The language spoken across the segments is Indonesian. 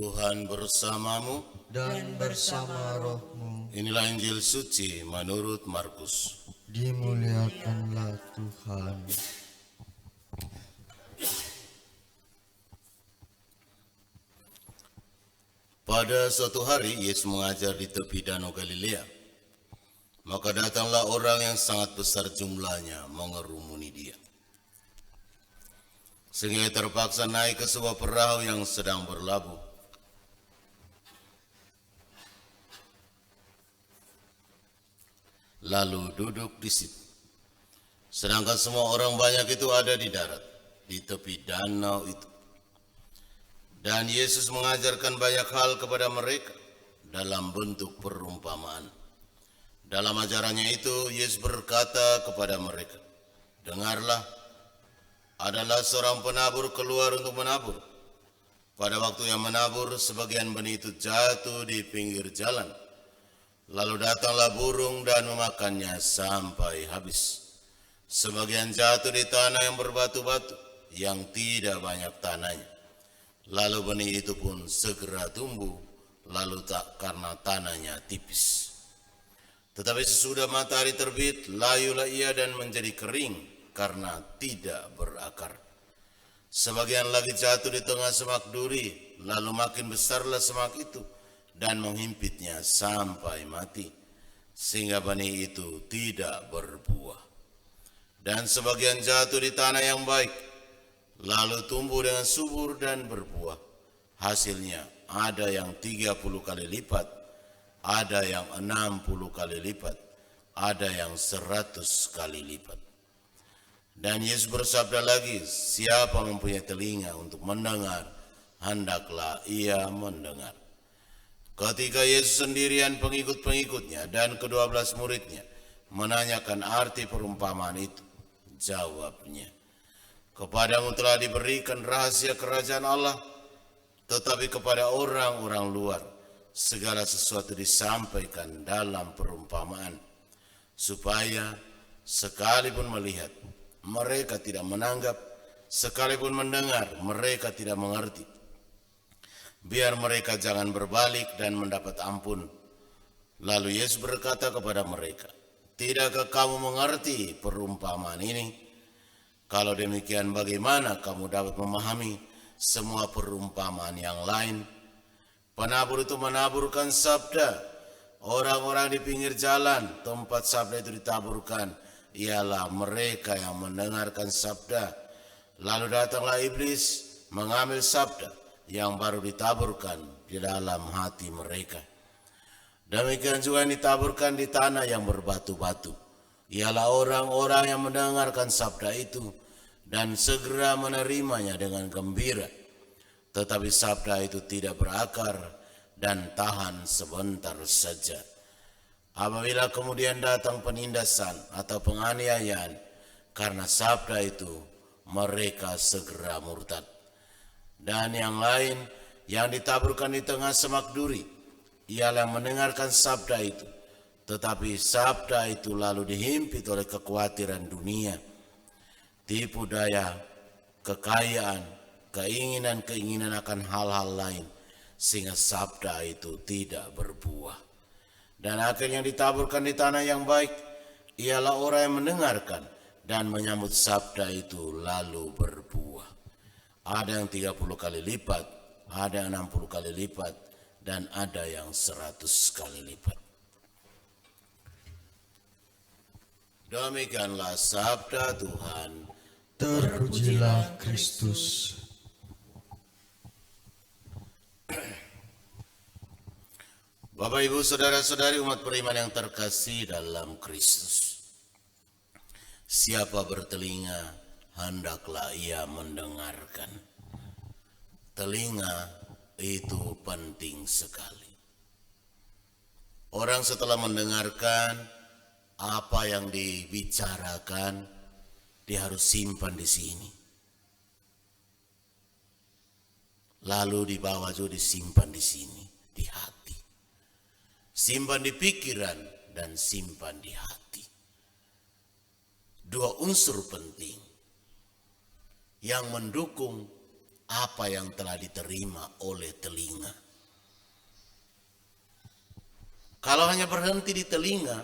Tuhan bersamamu dan bersama rohmu. Inilah Injil suci menurut Markus. Dimuliakanlah Tuhan. Pada suatu hari Yesus mengajar di tepi danau Galilea. Maka datanglah orang yang sangat besar jumlahnya mengerumuni dia, sehingga terpaksa naik ke sebuah perahu yang sedang berlabuh. Lalu duduk di situ. Sedangkan semua orang banyak itu ada di darat, di tepi danau itu. Dan Yesus mengajarkan banyak hal kepada mereka dalam bentuk perumpamaan. Dalam ajarannya itu, Yesus berkata kepada mereka, "Dengarlah, adalah seorang penabur keluar untuk menabur. Pada waktu yang menabur, sebagian benih itu jatuh di pinggir jalan. Lalu datanglah burung dan memakannya sampai habis. Sebagian jatuh di tanah yang berbatu-batu, yang tidak banyak tanahnya. Lalu benih itu pun segera tumbuh, lalu tak karena tanahnya tipis. Tetapi sesudah matahari terbit, layulah ia dan menjadi kering karena tidak berakar. Sebagian lagi jatuh di tengah semak duri, lalu makin besarlah semak itu dan menghimpitnya sampai mati, sehingga benih itu tidak berbuah. Dan sebagian jatuh di tanah yang baik, lalu tumbuh dengan subur dan berbuah. Hasilnya ada yang 30 kali lipat, ada yang 60 kali lipat, ada yang 100 kali lipat." Dan Yesus bersabda lagi, "Siapa mempunyai telinga untuk mendengar, hendaklah ia mendengar." Ketika Yesus sendirian, pengikut-pengikutnya dan ke-12 muridnya menanyakan arti perumpamaan itu, jawabnya, "Kepadamu telah diberikan rahasia kerajaan Allah, tetapi kepada orang-orang luar segala sesuatu disampaikan dalam perumpamaan, supaya sekalipun melihat, mereka tidak menanggap, sekalipun mendengar, mereka tidak mengerti. Biar mereka jangan berbalik dan mendapat ampun." Lalu Yesus berkata kepada mereka, "Tidakkah kamu mengerti perumpamaan ini? Kalau demikian, bagaimana kamu dapat memahami semua perumpamaan yang lain? Penabur itu menaburkan sabda. Orang-orang di pinggir jalan tempat sabda itu ditaburkan ialah mereka yang mendengarkan sabda. Lalu datanglah iblis mengambil sabda yang baru ditaburkan di dalam hati mereka. Demikian juga yang ditaburkan di tanah yang berbatu-batu ialah orang-orang yang mendengarkan sabda itu dan segera menerimanya dengan gembira. Tetapi sabda itu tidak berakar dan tahan sebentar saja. Apabila kemudian datang penindasan atau penganiayaan karena sabda itu, mereka segera murtad. Dan yang lain yang ditaburkan di tengah semak duri ialah mendengarkan sabda itu, tetapi sabda itu lalu dihimpit oleh kekhawatiran dunia, tipu daya, kekayaan, keinginan-keinginan akan hal-hal lain, sehingga sabda itu tidak berbuah. Dan akhirnya ditaburkan di tanah yang baik ialah orang yang mendengarkan dan menyambut sabda itu lalu berbuah. Ada yang 30 kali lipat, ada yang 60 kali lipat, dan ada yang 100 kali lipat. Demikianlah sabda Tuhan. Terpujilah Kristus. Bapak, Ibu, saudara-saudari umat beriman yang terkasih dalam Kristus. Siapa bertelinga, hendaklah ia mendengarkan. Telinga itu penting sekali. Orang setelah mendengarkan apa yang dibicarakan, dia harus simpan di sini. Lalu dibawa juga disimpan di sini, di hati. Simpan di pikiran dan simpan di hati. Dua unsur penting yang mendukung apa yang telah diterima oleh telinga. Kalau hanya berhenti di telinga,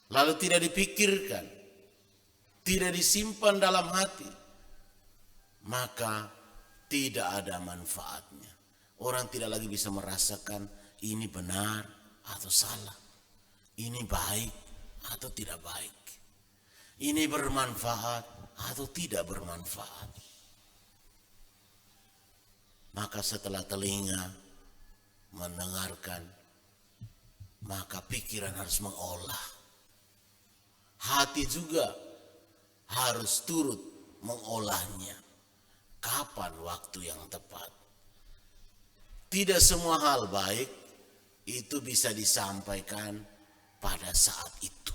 lalu tidak dipikirkan, tidak disimpan dalam hati, maka tidak ada manfaatnya. Orang tidak lagi bisa merasakan ini benar atau salah, ini baik atau tidak baik, ini bermanfaat atau tidak bermanfaat. Maka setelah telinga mendengarkan, maka pikiran harus mengolah. Hati juga harus turut mengolahnya. Kapan waktu yang tepat? Tidak semua hal baik itu bisa disampaikan pada saat itu.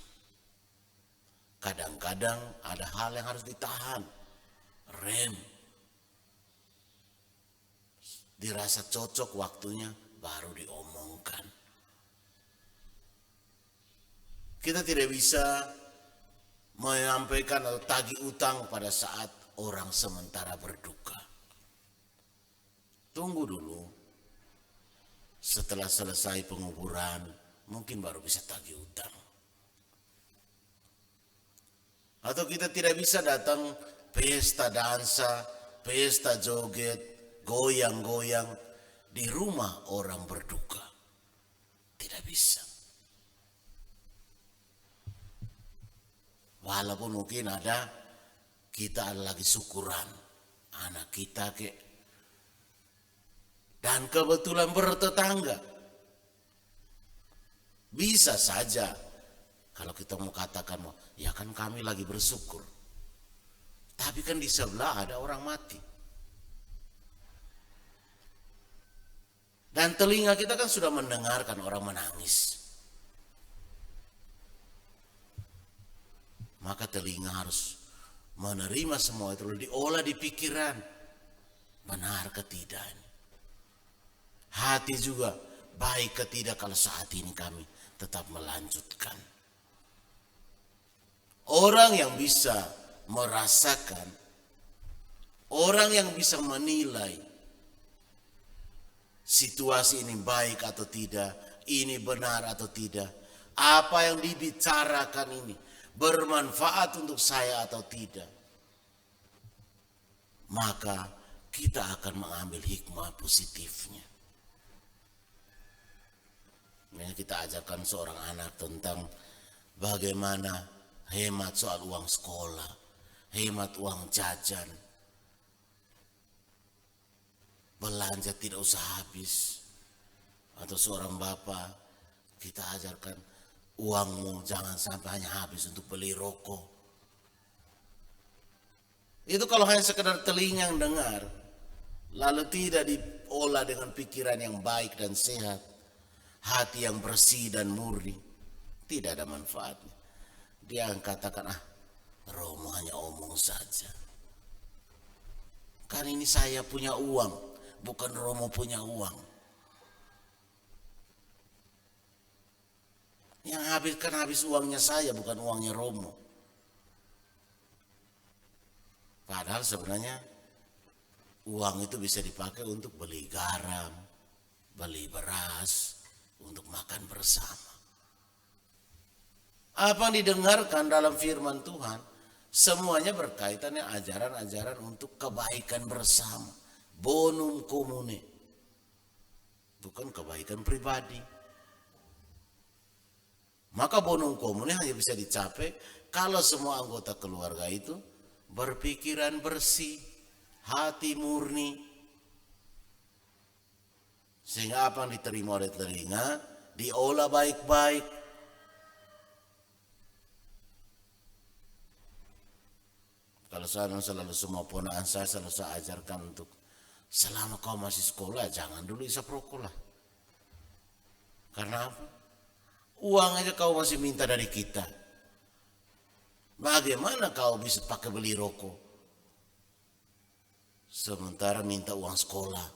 Kadang-kadang ada hal yang harus ditahan, rem. Dirasa cocok waktunya baru diomongkan. Kita tidak bisa menyampaikan atau tagih utang pada saat orang sementara berduka. Tunggu dulu. Setelah selesai penguburan, mungkin baru bisa tagih utang. Atau kita tidak bisa datang pesta dansa, pesta joget, goyang-goyang di rumah orang berduka. Tidak bisa. Walaupun mungkin kita ada lagi syukuran, anak kita dan kebetulan bertetangga. Bisa saja kalau kita mau katakan, ya kan kami lagi bersyukur. Tapi kan di sebelah ada orang mati. Dan telinga kita kan sudah mendengarkan orang menangis. Maka telinga harus menerima semua itu, diolah di pikiran. Benar ke tidak? Hati juga baik ke tidak kalau saat ini kami tetap melanjutkan. Orang yang bisa merasakan, orang yang bisa menilai situasi ini baik atau tidak, ini benar atau tidak, apa yang dibicarakan ini bermanfaat untuk saya atau tidak, maka kita akan mengambil hikmah positifnya. Kita ajarkan seorang anak tentang bagaimana hemat soal uang sekolah, hemat uang jajan, belanja tidak usah habis. Atau seorang bapak, kita ajarkan uangmu jangan sampai hanya habis untuk beli rokok. Itu kalau hanya sekedar telinga yang dengar, lalu tidak diolah dengan pikiran yang baik dan sehat, hati yang bersih dan murni, tidak ada manfaatnya. Dia akan katakan, Romo hanya omong saja. Kan ini saya punya uang, bukan Romo punya uang. Yang habis uangnya saya, bukan uangnya Romo. Padahal sebenarnya uang itu bisa dipakai untuk beli garam, beli beras, untuk makan bersama. Apa yang didengarkan dalam firman Tuhan, semuanya berkaitan dengan ajaran-ajaran untuk kebaikan bersama. Bonum comune. Bukan kebaikan pribadi. Maka bonum comune hanya bisa dicapai kalau semua anggota keluarga itu berpikiran bersih, hati murni. Sehingga apa yang diterima oleh telinga diolah baik-baik. Kalau saya selalu semua ponakan saya selalu saya ajarkan untuk selama kau masih sekolah jangan dulu isap rokok lah. Karena apa? Uang aja kau masih minta dari kita. Bagaimana kau bisa pakai beli rokok? Sementara minta uang sekolah.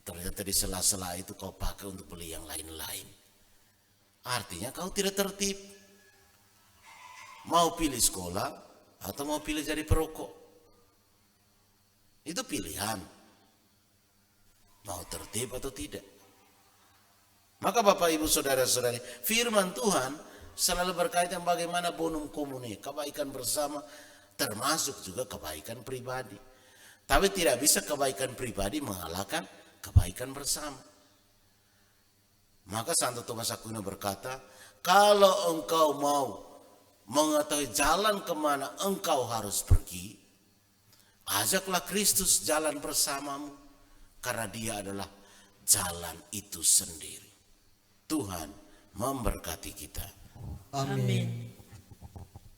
Ternyata di sela-sela itu kau pakai untuk beli yang lain-lain. Artinya kau tidak tertib. Mau pilih sekolah atau mau pilih jadi perokok. Itu pilihan. Mau tertib atau tidak. Maka Bapak Ibu Saudara-saudari, firman Tuhan selalu berkaitan bagaimana bonum comune, kebaikan bersama termasuk juga kebaikan pribadi. Tapi tidak bisa kebaikan pribadi mengalahkan kebaikan bersama. Maka Santo Thomas Aquino berkata, kalau engkau mau mengetahui jalan kemana engkau harus pergi, ajaklah Kristus jalan bersamamu, karena dia adalah jalan itu sendiri. Tuhan memberkati kita. Amin.